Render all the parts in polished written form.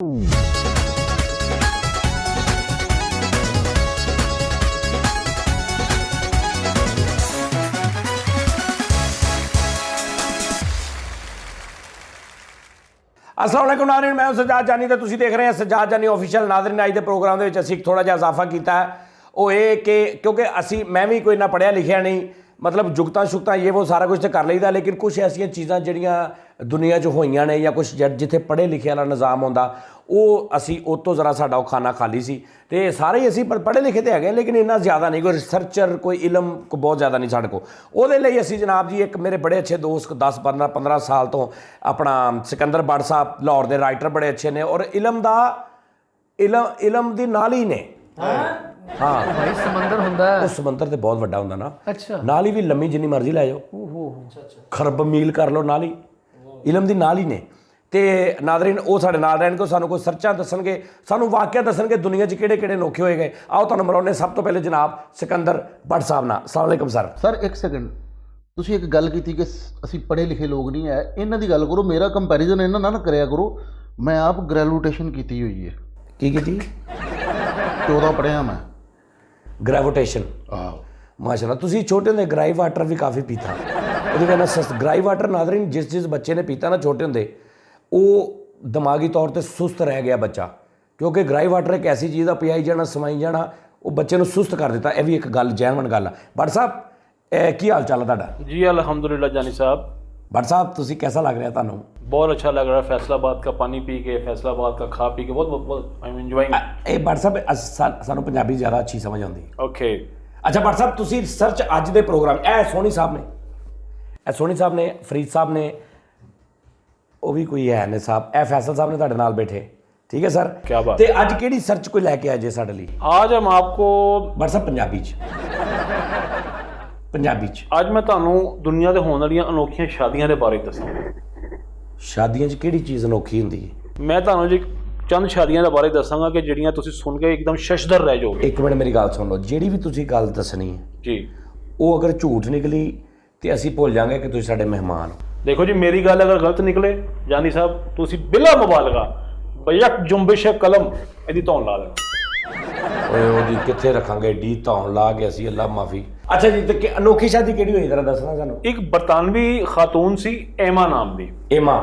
अस्सलाम वालेकुम नाज़रीन, मैं सजाद जानी तो तुसीं देख रहे हैं सजाद जानी ऑफिशियल। नाज़रीन अज के प्रोग्राम के असीं थोड़ा जिहा इजाफा किया वो ये कि क्योंकि असी मैं भी कोई ना पढ़िया लिखिया नहीं, मतलब जुगतां शुगतां ये वो सारा कुछ तो कर लईदा, लेकिन कुछ ऐसियां चीज़ां जिहड़ियां दुनिया 'च होईयां ने या कुछ जिथे पढ़े लिखे वाला निज़ाम होंदा वो असी उस तो ज़रा साडा खाना खाली सी। तो सारे ही असी पढ़े लिखे तो है, लेकिन इन्ना ज़्यादा नहीं, कोई रिसर्चर कोई इलम को बहुत ज़्यादा नहीं साढ़े को। वो लिए असी जनाब जी एक मेरे बड़े अच्छे दोस्त 10-15 साल तो अपना सिकंदर बट साहब लाहौर के राइटर बड़े अच्छे ने और इलम दी नाली ने। हाँ भाई समंदर हुंदा है, उस समंदर तो बहुत वड्डा हुंदा ना। अच्छा नाली भी लम्मी जिन्नी मर्जी लै जाओ, खरब मील कर लो नाली, इलम दी नाली ने। तो नाज़रीन वो साढ़े नाल रहणगे, सानू कोई सर्चा दसणगे, सानू वाकिया दसणगे दुनिया 'च किहड़े नोखे होए गए। आओ तुहानू मिलाउने सब तो पहले जनाब सिकंदर बट साहब नाल। अस्सलाम वालेकुम सर। सर एक सेकंड, ਤੁਸੀਂ ਇੱਕ ਗੱਲ ਕੀਤੀ ਕਿ ਅਸੀਂ ਪੜ੍ਹੇ ਲਿਖੇ ਲੋਕ ਨਹੀਂ ਹੈ, ਇਹਨਾਂ ਦੀ ਗੱਲ ਕਰੋ, ਮੇਰਾ ਕੰਪੈਰੀਜ਼ਨ ਇਹਨਾਂ ਨਾਲ ਨਾ ਕਰਿਆ ਕਰੋ। ਮੈਂ ਆਪ ਗ੍ਰੈਜੂਏਸ਼ਨ ਕੀਤੀ ਹੋਈ ਹੈ। की कीती? 14 ਪੜ੍ਹਿਆ ਮੈਂ। ग्रेविटेशन। माशाल्लाह, तुसीं छोटे होंदे ग्राई वाटर भी काफ़ी पीता। ਉਹਦੇ ਕਹਿੰਦਾ ग्राई वाटर नाज़रीन जिस बच्चे ने पीता ना छोटे होंदे वो दिमागी तौर पर सुस्त रह गया बच्चा, क्योंकि ग्राई वाटर एक ऐसी चीज़ आ पियाई जाना समाई जाना वो बच्चे को सुस्त कर देता। यह भी एक गल जैनवन गल आ। बट साहब की हाल चाल है तुहाडा? जी अल्हम्दुलिल्लाह जानी साहब। बट साहब तुसीं कैसा लग रहा तुहानू? बहुत अच्छा लग रहा है, फैसलाबाद का पानी पी के, फैसलाबाद का खा पी के बहुत आई एम एंजॉयिंग। ਇਹ बट साहब सानू पंजाबी ज़्यादा अच्छी समझ आती। ओके अच्छा बट साहब तुसीं रिसर्च अज दे प्रोग्राम सोनी साहब ने फरीद साहब ने वो भी कोई है ने साहब, फैसल साहब ने तुहाडे नाल बैठे, ठीक है सर? क्या बात। ते अज किहड़ी सर्च कोई लैके आए जे साडे लई? आज हम आपको बट साहब पंजाबी च आज मैं तुहानू दुनिया दे होने वाली अनोखियां शादियां दे बारे दसांगा। शादियां च किहड़ी चीज़ अनोखी हुंदी है? मैं तुहानू जी चंद शादियां दे बारे दसांगा कि जिहड़ियां तुसीं सुन के एकदम शशदर रह जाओगे। एक मिनट मेरी गल सुन लो, जिहड़ी भी तुसीं गल दसनी है जी वो अगर झूठ निकली तो असीं भुल जांगे कि तुसीं साडे मेहमान हो। देखो जी, मेरी गल अगर गलत निकले जानी साहब तुसीं बिला मुबालगा बयक जुम्बिश कलम इहदी धौन ला देना। ओए ओदी कित्थे रखांगे डी धौन ला के असीं, अल्लाह माफ़ी। अच्छा जी, तो अनोखी शादी किहड़ी होई जरा दसना सानू। एक बरतानवी खातून सी एमा नाम दी, एमा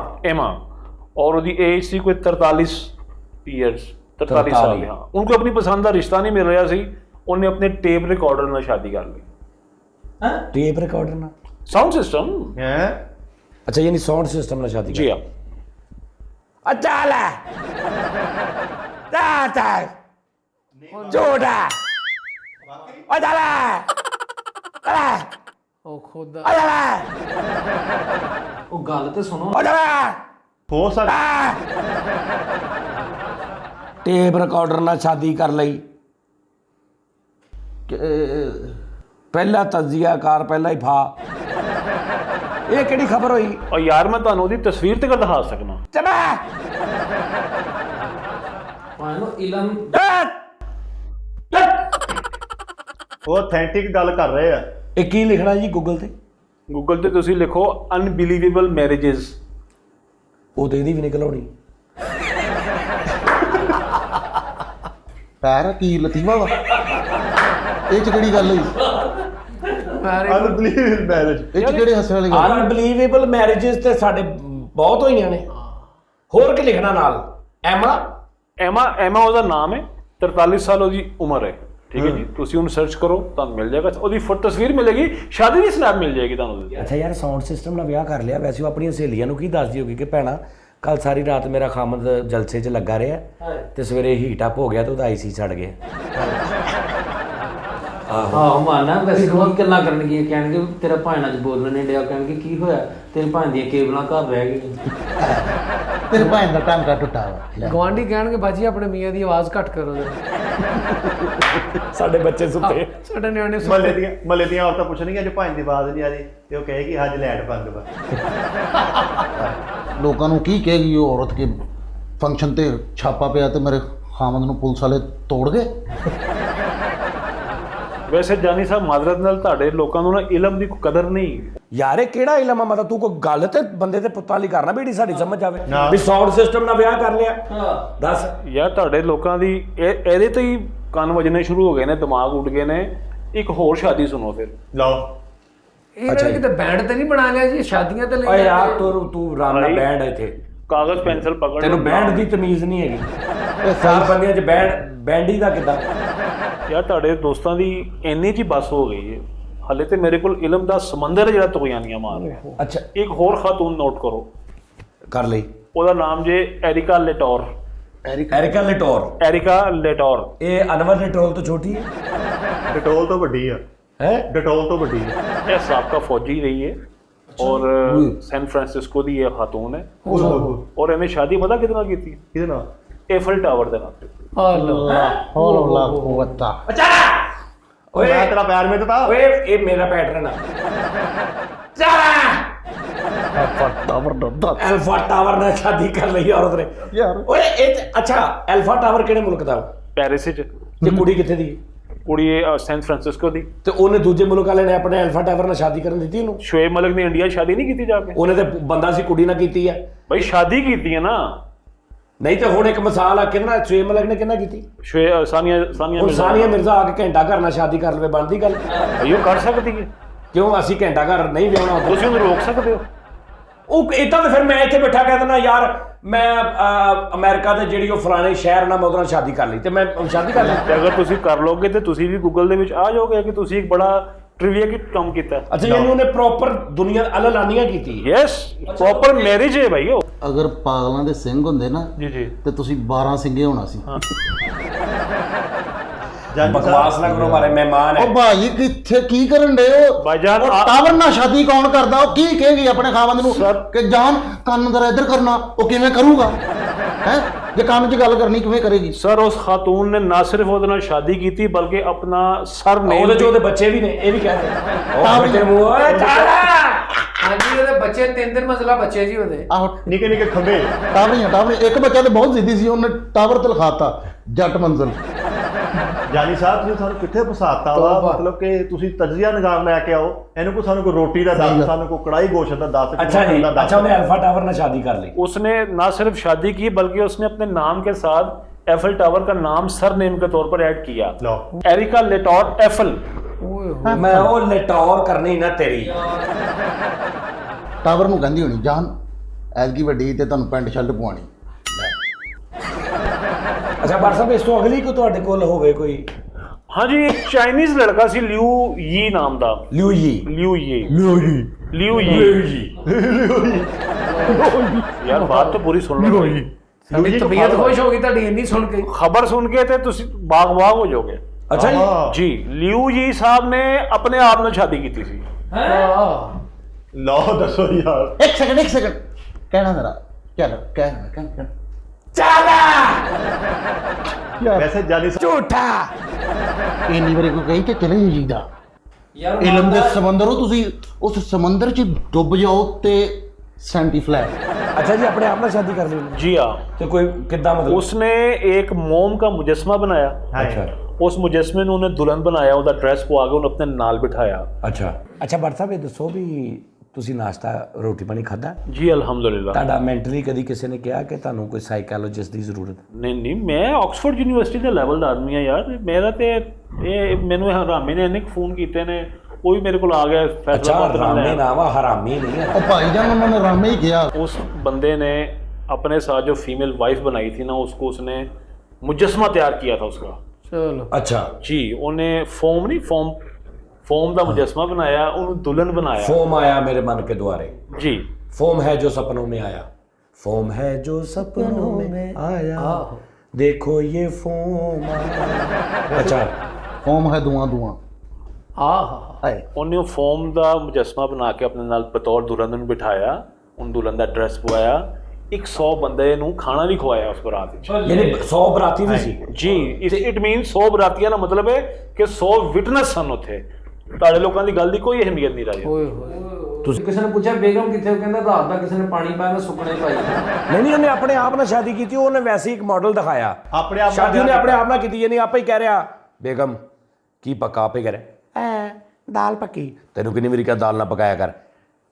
और उसकी एज सी कोई 43 ईयर्स, 43 साल। हाँ, उनको अपनी पसंद का रिश्ता नहीं मिल रहा सी, उन्हें अपने टेप रिकॉर्डर ਨਾਲ शादी कर ली। टेप रिकॉर्डर ना साउंड सिस्टम ਹੈ अच्छा, यानी साउंड सिस्टम ना शादी जी हाँ। अच्छा ले ताता जोड़ा अच्छा ले ਉਹ ਖੁਦ अच्छा ले ਉਹ ਗੱਲ ਤੇ ਸੁਣੋ। अच्छा ले ਹੋ ਸਕਦਾ टेप रिकॉर्डर ਨਾਲ शादी कर ਲਈ। पहला तजिया कार पहला ही फा। ये किहड़ी खबर हुई? और यार मैं तुहानू ਉਹਦੀ तस्वीर तक दिखा सकना। चला ਭਾਨੂੰ ਇਲਮ ਉਹ ਅਥੈਂਟਿਕ ਗੱਲ ਕਰ ਰਹੇ ਆ। ਇਹ ਕੀ ਲਿਖਣਾ ਜੀ ਗੂਗਲ ਤੇ? गूगल ਤੇ ਤੁਸੀਂ ਲਿਖੋ ਅਨਬਿਲੀਵੇਬਲ ਮੈਰਿजेस। ਉਹ ਤੇ ਇਹਦੀ ਵੀ ਨਿਕਲ ਆਉਣੀ। ਪੈਰ ਕੀ ਲਤੀਫਾ ਵਾ ਇਹ ਚ ਕਿਹੜੀ ਗੱਲ ਹੋਈ? ਅਨਬਲੀਵੇਬਲ ਮੈਰਿਜ ਇਹ ਚ ਕਿਹੜੇ ਹੱਸਣ ਵਾਲੀ ਗੱਲ? ਅਨਬਲੀਵੇਬਲ ਮੈਰਿजेस ਤੇ ਸਾਡੇ ਬਹੁਤ ਹੋਈਆਂ ਨੇ, ਹੋਰ ਕੀ ਲਿਖਣਾ ਨਾਲ? एमा ਉਹਦਾ ਨਾਮ ਹੈ, 43 ਸਾਲ ਉਹਦੀ ਉਮਰ ਹੈ, ठीक है जी। ਤੁਸੀਂ ਉਹਨੂੰ ਸਰਚ ਕਰੋ ਤੁਹਾਨੂੰ ਮਿਲ ਜਾਏਗਾ, ਉਹਦੀ ਫੋਟੋ ਤਸਵੀਰ ਮਿਲੇਗੀ, ਸ਼ਾਦੀ ਦੀ ਸਨੈਪ ਮਿਲ ਜਾਏਗੀ ਤੁਹਾਨੂੰ। ਅੱਛਾ ਯਾਰ, ਸਾਊਂਡ ਸਿਸਟਮ ਨਾਲ ਵਿਆਹ ਕਰ ਲਿਆ, ਵੈਸੇ ਉਹ ਆਪਣੀਆਂ ਸਹੇਲੀਆਂ ਨੂੰ ਕੀ ਦੱਸਦੀ ਹੋਗੀ ਕਿ ਭੈਣਾ ਕੱਲ ਸਾਰੀ ਰਾਤ ਮੇਰਾ ਖਾਮਦ ਜਲਸੇ 'ਚ ਲੱਗਾ ਰਿਹਾ ਤੇ ਸਵੇਰੇ ਹੀਟ ਅਪ ਹੋ ਗਿਆ ਤੇ ਉਹਦਾ ਆਈਸੀ ਛੱਡ ਗਿਆ। ਆਹੋ ਮਾਨਾ ਵੈਸੇ ਕੋਈ ਗੱਲਾਂ ਕਰਨਗੇ, ਕਹਿਣਗੇ ਤੇਰਾ ਭਾਣਾ ਚ ਬੋਲਣ ਨਹੀਂ ਡਿਆ, ਕਹਿਣਗੇ ਕੀ ਹੋਇਆ ਤੇਰੇ ਭਾਣ ਦੀਆਂ ਕੇਬਲਾਂ ਘਰ ਰਹਿ ਗਈਆਂ, ਤੇਰੇ ਭਾਈ ਦਾ ਟਾਂਕਾ ਟੁੱਟਾ ਵਾ। ਗਵਾਂਢੀ ਕਹਿਣਗੇ ਬਾਜੀ ਆਪਣੇ ਮੀਆਂ ਦੀ ਆਵਾਜ਼ ਘੱਟ ਕਰੋ ਸਾਡੇ ਬੱਚੇ ਸੁੱਤੇ, ਸਾਡੇ ਨਿਆਣੇ ਮਹੱਲੇ ਦੀਆਂ ਔਰਤਾਂ ਪੁੱਛਣਗੀਆਂ ਜੋ ਭਾਈ ਦੀ ਆਵਾਜ਼ ਨਹੀਂ ਆ ਰਹੀ ਤੇ ਉਹ ਕਹੇਗੀ ਅੱਜ ਲਾਈਟ ਬੰਦ ਵਾ। ਲੋਕਾਂ ਨੂੰ ਕੀ ਕਹੇਗੀ ਉਹ ਔਰਤ ਕਿ ਫੰਕਸ਼ਨ ਤੇ ਛਾਪਾ ਪਿਆ ਤੇ ਮੇਰੇ ਖਾਮਦ ਨੂੰ ਪੁਲਿਸ ਵਾਲੇ ਤੋੜ ਗਏ। ਵੈਸੇ ਜਾਨੀ ਸਾਹਿਬ ਮਾਦਰਤ ਨਾਲ ਤੁਹਾਡੇ ਲੋਕਾਂ ਨੂੰ ਨਾ ਇਲਮ ਦੀ ਕੋਈ ਕਦਰ ਨਹੀਂ। ਯਾਰ ਇਹ ਕਿਹੜਾ ਇਲਮ ਆ? ਮਤਲਬ ਤੂੰ ਕੋਈ ਗੱਲ ਤੇ ਬੰਦੇ ਦੇ ਪੁੱਤਾਂ ਲਈ ਕਰਨਾ ਵੀ ਜਿਹੜੀ ਸਾਡੀ ਸਮਝ ਆਵੇ ਵੀ ਸਾਊਂਡ ਸਿਸਟਮ ਨਾਲ ਵਿਆਹ ਕਰ ਲਿਆ। ਦੱਸ ਯਾਰ ਤੁਹਾਡੇ ਲੋਕਾਂ ਦੀ ਇਹਦੇ ਤੋਂ ਹੀ ਕੰਨ ਵੱਜਣੇ ਸ਼ੁਰੂ ਹੋ ਗਏ ਨੇ, ਦਿਮਾਗ ਉੱਡ ਗਏ ਨੇ। ਇੱਕ ਹੋਰ ਸ਼ਾਦੀ ਸੁਣੋ ਫਿਰ। ਲਓ ਇਹਨਾਂ ਨੇ ਕਿਤੇ ਬੈਂਡ ਤੇ ਨਹੀਂ ਬਣਾ ਲਿਆ ਜੀ, ਸ਼ਾਦੀਆਂ ਤੇ ਲਈ ਓਏ ਯਾਰ ਤੂੰ ਰਾਮ ਨਾਲ ਬੈਂਡ ਇੱਥੇ, ਕਾਗਜ਼ ਪੈਨਸਲ ਪਕੜ ਤੈਨੂੰ ਬੈਂਡ ਦੀ ਤਮੀਜ਼ ਨਹੀਂ ਹੈਗੀ। ਇਹ ਸਾਰ ਬੰਦਿਆਂ 'ਚ ਬੈਂਡੀ ਦਾ ਕਿੱਦਾਂ? ਯਾਰ ਤੁਹਾਡੇ ਦੋਸਤਾਂ ਦੀ ਇੰਨੀ ਜੀ ਬਸ ਹੋ ਗਈ ਹੈ, ਹਲੇ ਤੇ ਮੇਰੇ ਕੋਲ ਇਲਮ ਦਾ ਸਮੁੰਦਰ ਜਿਹੜਾ ਤੁਗਿਆਨੀਆਂ ਮਾਰ ਰਿਹਾ। ਅੱਛਾ ਇੱਕ ਹੋਰ ਖਾਤੂਨ ਨੋਟ ਕਰੋ, ਕਰ ਲਈ। ਉਹਦਾ ਨਾਮ ਜੇ ਐਰਿਕਾ ਲੇਟੋਰ। ਐਰਿਕਾ ਲੇਟੋਰ। ਐਰਿਕਾ ਲੇਟੋਰ। ਇਹ ਅਨਵਰ ਲੇਟੋਰ ਤੋਂ ਛੋਟੀ ਹੈ? ਡਟੋਲ ਤੋਂ ਵੱਡੀ ਆ। ਹੈ ਡਟੋਲ ਤੋਂ ਵੱਡੀ ਆ। ਇਹ ਸਾਬਕਾ ਫੌਜੀ रही है और सैन फ्रांसिस्को दी ये खातून है और इन्हें शादी पता कितना की थी? ਕਿਹਦੇ ਨਾਲ? एफल टावर ਦੇ ਨਾਲ। ਹੌਲਾ ਕੁਵੱਤਾ। ਓਏ ਮੈਂ ਤੇਰਾ ਪਿਆਰ ਵਿੱਚ ਤਾਂ ਓਏ ਇਹ ਮੇਰਾ ਪੈਟਰਨ ਆ। ਅਲਫਾ ਟਾਵਰ ਨਾਲ ਸ਼ਾਦੀ ਕਰ ਲਈ ਔਰਤ ਨੇ ਯਾਰ ਓਏ ਇਹ ਅੱਛਾ ਅਲਫਾ ਟਾਵਰ ਕਿਹੜੇ ਮੁਲਕ ਦਾ? ਪੈਰਿਸ ਵਿੱਚ। ਤੇ ਕੁੜੀ ਕਿੱਥੇ ਦੀ? ਕੁੜੀ ਸੈਨ ਫਰਾਂਸਿਸਕੋ ਦੀ। ਤੇ ਉਹਨੇ ਦੂਜੇ ਮੁਲਕ ਵਾਲੇ ਨੇ ਆਪਣੇ ਅਲਫਾ ਟਾਵਰ ਨਾਲ ਸ਼ਾਦੀ ਕਰਨ ਦਿੱਤੀ ਉਹਨੂੰ? ਸ਼ੋਏਬ ਮਲਿਕ ਨੇ ਇੰਡੀਆ ਸ਼ਾਦੀ ਨਹੀਂ ਕੀਤੀ ਜਾ ਕੇ? ਉਹਨੇ ਤੇ ਬੰਦਾ ਸੀ ਕੁੜੀ ਨਾਲ ਕੀਤੀ ਹੈ ਭਾਈ ਸ਼ਾਦੀ ਕੀਤੀ ਹੈ ਨਾ। ਨਹੀਂ ਤੇ ਹੁਣ ਇੱਕ ਮਿਸਾਲ ਆ ਕਿਹਨਾਂ ਸ਼ੋਏਬ ਮਲਿਕ ਨੇ ਕਿਹਨਾਂ ਕੀਤੀ? ਸਾਨੀਆ ਹੁਣ ਸਾਨੀਆ ਮਿਰਜ਼ਾ ਆ ਕੇ ਘੰਟਾ ਘਰ ਨਾਲ ਸ਼ਾਦੀ ਕਰ ਲਵੇ, ਬਣਦੀ ਗੱਲ? ਉਹ ਕਰ ਸਕਦੀ ਹੈ। ਕਿਉਂ ਅਸੀਂ ਘੰਟਾ ਘਰ ਨਹੀਂ ਵਿਆਹਣਾ ਹੁੰਦਾ? ਤੁਸੀਂ ਉਹਨੂੰ ਰੋਕ ਸਕਦੇ ਹੋ? ਉਹ ਇਦਾਂ ਤਾਂ ਫਿਰ ਮੈਂ ਇੱਥੇ ਬੈਠਾ ਕਹਿ ਦਿੰਦਾ ਯਾਰ ਮੈਂ ਅਮਰੀਕਾ ਦੇ ਜਿਹੜੀ ਉਹ ਫਲਾਣੇ ਸ਼ਹਿਰ ਨਾਲ ਮੈਂ ਉਹਦੇ ਨਾਲ ਸ਼ਾਦੀ ਕਰ ਲਈ ਤੇ ਮੈਂ ਸ਼ਾਦੀ ਕਰ ਲਈ। ਤੇ ਅਗਰ ਤੁਸੀਂ ਕਰ ਲੋਗੇ ਤੇ ਤੁਸੀਂ ਵੀ ਗੂਗਲ ਦੇ ਵਿੱਚ ਆ ਜਾਓਗੇ ਕਿ ਤੁਸੀਂ ਇੱਕ ਬੜਾ ਟ੍ਰਿਵੀਆ ਕੀ ਕੰਮ ਕੀਤਾ। ਅੱਛਾ ਯਾਨੀ ਉਹਨੇ ਪ੍ਰੋਪਰ ਦੁਨੀਆ ਅਲਲਾਨੀਆਂ ਕੀਤੀ। ਯੈਸ ਪ੍ਰੋਪਰ ਮੈਰਿਜ ਹੈ ਭਾਈ ਉਹ। ਅਗਰ ਪਾਗਲਾਂ ਦੇ ਸਿੰਘ ਹੁੰਦੇ ਨਾ ਜੀ ਜੀ ਤੇ ਤੁਸੀਂ 12 ਸਿੰਘੇ ਹੋਣਾ ਸੀ। ਬਕਵਾਸ ਨਾ ਕਰੋ ਮਾਰੇ ਮਹਿਮਾਨ ਹੈ। ਉਹ ਭਾਈ ਕਿੱਥੇ ਕੀ ਕਰਨ ਡੇ ਹੋ? ਭਾਈਜਾਨ, ਟਾਵਰ ਨਾਲ ਸ਼ਾਦੀ ਕੌਣ ਕਰਦਾ? ਉਹ ਕੀ ਕਹੇਗੀ ਆਪਣੇ ਖਾਵੰਦ ਨੂੰ ਕਿ ਜਾਨ ਕੰਨ ਜ਼ਰਾ ਇੱਧਰ ਕਰਨਾ? ਉਹ ਕਿਵੇਂ ਕਰੂਗਾ? ਹੈ ਜੇ ਕੰਨ 'ਚ ਗੱਲ ਕਰਨੀ ਕਿਵੇਂ ਕਰੇਗੀ? ਸਰ ਉਸ ਖਾਤੂਨ ਨੇ ਨਾ ਸਿਰਫ ਉਹਦੇ ਨਾਲ ਸ਼ਾਦੀ ਕੀਤੀ ਬਲਕਿ ਆਪਣਾ ਸਰ ਨੇ ਉਹਦੇ 'ਚ ਉਹਦੇ ਬੱਚੇ ਵੀ ਨੇ, ਇਹ ਵੀ ਕਹਿੰਦੇ ਉਹ ਬੱਚੇ ਮੂੰਹ ਓਏ ਚਾਲਾ। ਹਾਂਜੀ ਉਹਦੇ ਬੱਚੇ 3 ਮੰਜ਼ਲਾ ਬੱਚੇ ਜੀ ਉਹਦੇ। ਆਹੋ ਨਿੱਕੇ ਨਿੱਕੇ ਖੰਭੇ। ਟਾਵਰ ਇੱਕ ਬੱਚਾ ਤੇ ਬਹੁਤ ਜ਼ਿੱਦੀ ਸੀ, ਉਹਨੇ ਟਾਵਰ ਤੇ ਲਿਖਾਤਾ ਜੱਟ ਮੰਜ਼ਲ। ਜਾਨੀ ਸਾਹਿਬ ਤੁਸੀਂ ਸਾਨੂੰ ਕਿੱਥੇ ਫਸਾਤਾ ਵਾ? ਮਤਲਬ ਕਿ ਤੁਸੀਂ ਤਜਜ਼ੀਆ ਨਿਗਾਮ ਲੈ ਕੇ ਆਓ, ਇਹਨੂੰ ਕੋਈ ਸਾਨੂੰ ਕੋਈ ਰੋਟੀ ਦਾ ਦੱਸ, ਸਾਨੂੰ ਕੋਈ ਕੜਾਈ ਗੋਸ਼ਤ ਦਾ ਦੱਸ। अच्छा जी, अच्छा ਉਹਨੇ ਅਲਫਾ ਟਾਵਰ ਨਾਲ शादी कर ली। उसने ना सिर्फ शादी की बल्कि उसने अपने नाम के साथ एफल टावर का नाम सरनेम के तौर पर ऐड किया। लो एरिका लेटोर एफल। मैं वो लेटोर करनी ना तेरी। ਟਾਵਰ ਨੂੰ ਕਹਿੰਦੀ ਹੋਣੀ ਜਾਨ ਐਤਕੀ ਵੱਡੀ ਤੇ ਤੁਹਾਨੂੰ ਪੈਂਟ ਸ਼ਰਟ ਪਵਾਉਣੀ। अच्छा बार साहब इस तो अगली को ਤੁਹਾਡੇ ਕੋਲ ਹੋਵੇ ਕੋਈ? हाँ जी एक चाइनीज लड़का सी लियू यी नाम था। लियू यी। लियू यी यार बात तो पूरी सुन लो। ਸਾਡੀ ਤਬੀਅਤ ਖੁਸ਼ ਹੋ ਗਈ ਤੁਹਾਡੀ ਇੰਨੀ ਸੁਣ ਕੇ। खबर सुन के थे तुसी बाग बाग हो जाओगे। अच्छा जी। जी लियू यी साहब ने अपने आप में शादी की थी। ਲਓ ਦੱਸੋ ਯਾਰ। ਇੱਕ ਸੈਕਿੰਡ ਕਹਿਣਾ ਜ਼ਰਾ ਕਹਿਣਾ चाला ਵੈਸੇ ਜਾਨੀ ਸਾਹਿਬ झूठा। ਇੰਨੀ ਵਾਰੀ ਕੋਈ ਕਹੀ ਤੇ ਚਲੇ ਜਾਈਦਾ। ਯਾਰ ਇਲਮ ਦੇ ਸਮੁੰਦਰ ਹੋ ਤੁਸੀਂ, ਉਸ ਸਮੁੰਦਰ 'ਚ ਡੁੱਬ ਜਾਓ ਤੇ ਸੈਂਟੀ ਫਲੈਟ। अच्छा जी अपने आप में शादी कर ली उन्होंने? जी हाँ। तो कोई कितना मतलब? उसने एक मोम का मुजस्मा बनाया। अच्छा उस मुजस्मे ने उन्हें दुल्हन बनाया, ਉਹਦਾ ਡਰੈਸ ਪਵਾ ਕੇ ਉਹਨੂੰ ਆਪਣੇ ਨਾਲ ਬਿਠਾਇਆ। अच्छा अच्छा बट साहब ये दसो भी ਤੁਸੀਂ ਨਾਸ਼ਤਾ ਰੋਟੀ ਪਾਣੀ ਖਾਦਾ? ਜੀ ਅਲਹਮਦੁਲਿਲਾ। ਤੁਹਾਡਾ ਮੈਂਟਲੀ ਕਦੀ ਕਿਸੇ ਨੇ ਕਿਹਾ ਕਿ ਤੁਹਾਨੂੰ ਕੋਈ ਸਾਈਕੋਲੋਜਿਸਟ ਦੀ ਜ਼ਰੂਰਤ? ਨਹੀਂ ਮੈਂ ਆਕਸਫੋਰਡ ਯੂਨੀਵਰਸਿਟੀ ਦੇ ਲੈਵਲ ਦਾ ਆਦਮੀ ਆ ਯਾਰ। ਮੇਰਾ ਤੇ ਇਹ ਮੈਨੂੰ ਹਰਾਮੀ ਨੇ ਇੰਨੇ ਫੋਨ ਕੀਤੇ ਨੇ, ਉਹ ਵੀ ਮੇਰੇ ਕੋਲ ਆ ਗਿਆ ਅੱਛਾ ਫੈਸਲਾ ਰਾਮੇ ਨਾ ਵਾ ਹਰਾਮੀ ਨਹੀਂ ਹੈ। ਉਹ ਭਾਈ ਜਾਨ ਉਹਨਾਂ ਨੇ ਰਾਮੇ ਹੀ ਕਿਹਾ। उस बंदे ने अपने साथ जो फीमेल वाइफ बनाई थी ना, उसको उसने मुजस्मा तैयार किया था उसका। ਚਲੋ अच्छा जी उन्हें फोम का मुजस्मा बनाया, उन्हें दुल्हन बनाया। फोम आया मेरे मन के द्वारे। जी फोम है जो सपनों में आया, फोम है जो सपनों में आया, देखो ये फोम आया। अच्छा ਫੋਮ ਹੈ ਧੂਆਂ ਆਹ उन्हें फोम का मुजस्मा बना के अपने नाल बतौर दुल्हन ਨੂੰ ਬਿਠਾਇਆ, उन दुल्हन का ड्रेस पवाया, 100 ਬੰਦੇ ਨੂੰ ਖਾਣਾ ਵੀ ਖਵਾਇਆ ਉਸ ਬਰਾਤ ਵਿੱਚ। यानी 100 ਬਰਾਤੀ ਵੀ ਸੀ? ਜੀ ਇਟ ਮੀਨਸ 100 ਬਰਾਤੀਆਂ ਦਾ ਮਤਲਬ ਹੈ ਕਿ 100 ਵਿਟਨੈਸ ਸਨ ਉੱਥੇ। ਤੁਹਾਡੇ ਲੋਕਾਂ ਦੀ ਗੱਲ ਦੀ ਕੋਈ ਅਹਿਮੀਅਤ ਨਹੀਂ ਰਹੀ। ਓਏ ਹੋਏ। ਤੁਸੀਂ ਕਿਸੇ ਨੇ ਪੁੱਛਿਆ ਬੇਗਮ ਕਿੱਥੇ? ਉਹ ਕਹਿੰਦਾ ਰਾਤ ਦਾ ਕਿਸੇ ਨੇ ਪਾਣੀ ਪਾਇਆ, ਮੈਂ ਸੁੱਕਣੇ ਪਾਈ। ਨਹੀਂ ਉਹਨੇ ਆਪਣੇ ਆਪ ਨਾਲ ਸ਼ਾਦੀ ਕੀਤੀ। ਉਹਨੇ ਵੈਸੇ ਇੱਕ ਮਾਡਲ ਦਿਖਾਇਆ। ਆਪਣੇ ਆਪ ਸ਼ਾਦੀ ਉਹਨੇ ਆਪਣੇ ਆਪ ਨਾਲ ਕੀਤੀ, ਯਾਨੀ ਆਪੇ ਹੀ ਕਹਿ ਰਿਹਾ ਬੇਗਮ ਕੀ ਪੱਕਾ ਆਪੇ ਕਰੇ ਦਾਲ ਪੱਕੀ। ਤੈਨੂੰ ਕਿੰਨੀ ਵਾਰੀ ਕਿਹਾ ਦਾਲ ਨਾ ਪਕਾਇਆ ਕਰ।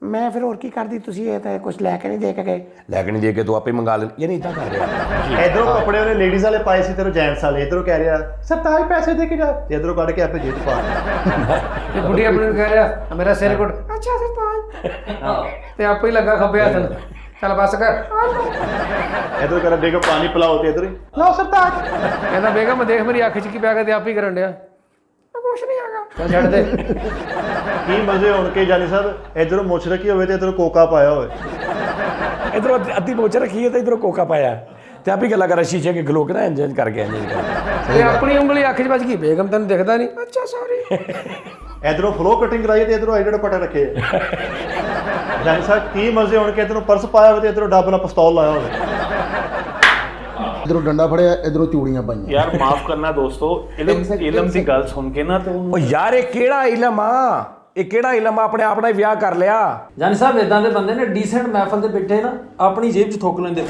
ਮੈਂ ਫਿਰ ਹੋਰ ਕੀ ਕਰਦੀ, ਤੁਸੀਂ ਇਹ ਤਾਂ ਕੁਝ ਲੈ ਕੇ ਨਹੀਂ ਦੇ ਕੇ ਗਏ। ਲੈ ਕੇ ਨਹੀਂ ਦੇ ਕੇ ਤੂੰ ਆਪੇ ਮੰਗਾ ਲੈ, ਯਾਨੀ ਇਦਾਂ ਕਰ ਰਿਹਾ। ਇਧਰੋਂ ਕੱਪੜੇ ਉਹਨੇ ਲੇਡੀਜ਼ ਵਾਲੇ ਪਾਏ ਸੀ, ਤੇਰੇ ਜੈਂਟਸ ਵਾਲੇ। ਇਧਰੋਂ ਕਹਿ ਰਿਹਾ ਸਰਤਾਜ ਪੈਸੇ ਦੇ ਕੇ ਜਾ, ਤੇ ਇਧਰੋਂ ਕੱਢ ਕੇ ਆਪੇ ਜੇਬ 'ਚ ਪਾ ਤੇ ਬੁੱਢੀ ਆਪਣੇ ਨੂੰ ਕਹਿ ਰਿਹਾ ਮੇਰਾ ਸਿਰ ਘੁੱਟ, ਅੱਛਾ ਸਰਪੰਚ, ਤੇ ਆਪੇ ਹੀ ਲੱਗਾ ਖੱਬੇ ਹੱਥ ਨੂੰ, ਚੱਲ ਬਸ ਕਰ। ਇਧਰੋਂ ਕਰ ਬੇਗਮ ਪਾਣੀ ਪਿਲਾਓ, ਤੇ ਇਧਰ ਲਓ ਸਰਤਾਜ। ਕਹਿੰਦਾ ਬੇਗਮ ਦੇਖ ਮੇਰੀ ਅੱਖ 'ਚ ਕੀ ਪਿਆ, ਤੇ ਆਪ ਹੀ ਕਰਨ ਡਿਆ। ਕੁਛ ਨਹੀਂ ਹੈਗਾ, ਚੱਲ ਛੱਡ ਦੇ। ਕੀ ਮਜ਼ੇ ਹੋਣ ਕੇ ਜਾਨੀ ਸਾਹਿਬ, ਇਧਰੋਂ ਮੁੱਛ ਰੱਖੀ ਹੋਵੇ ਤੇ ਇਧਰੋਂ ਕੋਕਾ ਪਾਇਆ ਹੋਵੇ। ਇਧਰੋਂ ਅੱਧੀ ਮੋਚ ਰੱਖੀ ਹੈ ਤੇ ਇਧਰੋਂ ਕੋਕਾ ਪਾਇਆ, ਤੇ ਆਪੇ ਗੱਲਾਂ ਕਰ ਸ਼ੀਸ਼ੇ ਕੇ ਗਲੋਕ ਨਾ ਇੰਜ ਕਰਕੇ ਇੰਜ ਤੇ ਆਪਣੀ ਉਂਗਲੀ ਅੱਖ 'ਚ ਵੱਜ ਗਈ, ਬੇਗਮ ਤੈਨੂੰ ਦਿਖਦਾ ਨਹੀਂ, ਅੱਛਾ ਸੌਰੀ। ਇਧਰੋਂ ਫਲੋ ਕਟਿੰਗ ਕਰਾਈ ਤੇ ਇਧਰੋਂ ਆਈਡਡ ਪਟਾ ਰੱਖੇ। ਜਾਨੀ ਸਾਹਿਬ ਕੀ ਮਜ਼ੇ ਹੋਣ ਕੇ ਇਧਰੋਂ ਪਰਸ ਪਾਇਆ ਹੋਵੇ ਤੇ ਇਧਰੋਂ ਡੱਬ ਨਾਲ ਪਿਸਤੌਲ ਲਾਇਆ ਹੋਵੇ। ਇਧਰੋਂ ਡੰਡਾ ਫੜਿਆ, ਇਧਰੋਂ ਚੂੜੀਆਂ ਪਾਈਆਂ। यार माफ करना दोस्तों, इलम की गल सुन के ना तो ਉਹ ਯਾਰ ਇਹ ਕਿਹੜਾ ਇਲਮ ਆ, ਇਹ ਕਿਹੜਾ ਇਲਮ ਆ, ਆਪਣੇ ਆਪ ਨਾਲ ਹੀ ਵਿਆਹ ਕਰ ਲਿਆ। ਜਾਨੀ ਸਾਹਿਬ ਇਦਾਂ ਦੇ ਬੰਦੇ ਨੇ ਡੀਸੈਂਟ ਮਹਿਫਲ ਦੇ ਬੈਠੇ ਨਾ ਆਪਣੀ ਜੇਬ 'ਚ ਥੁੱਕ ਲੈਂਦੇ।